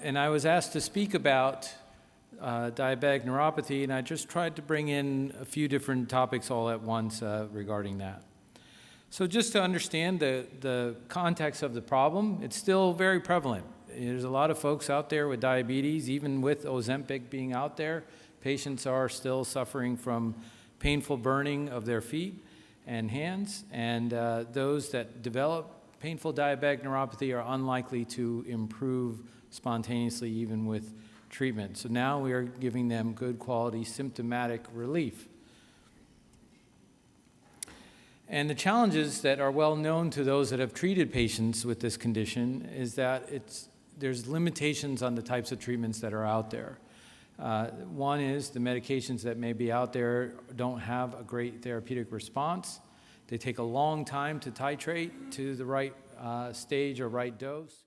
And I was asked to speak about diabetic neuropathy, and I just tried to bring in a few different topics all at once regarding that. So just to understand the context of the problem, it's still very prevalent. There's a lot of folks out there with diabetes, even with Ozempic being out there. Patients are still suffering from painful burning of their feet and hands, and those that develop painful diabetic neuropathy are unlikely to improve spontaneously even with treatment. So now we are giving them good quality symptomatic relief. And the challenges that are well known to those that have treated patients with this condition is that there's limitations on the types of treatments that are out there. One is the medications that may be out there don't have a great therapeutic response. They take a long time to titrate to the right stage or right dose.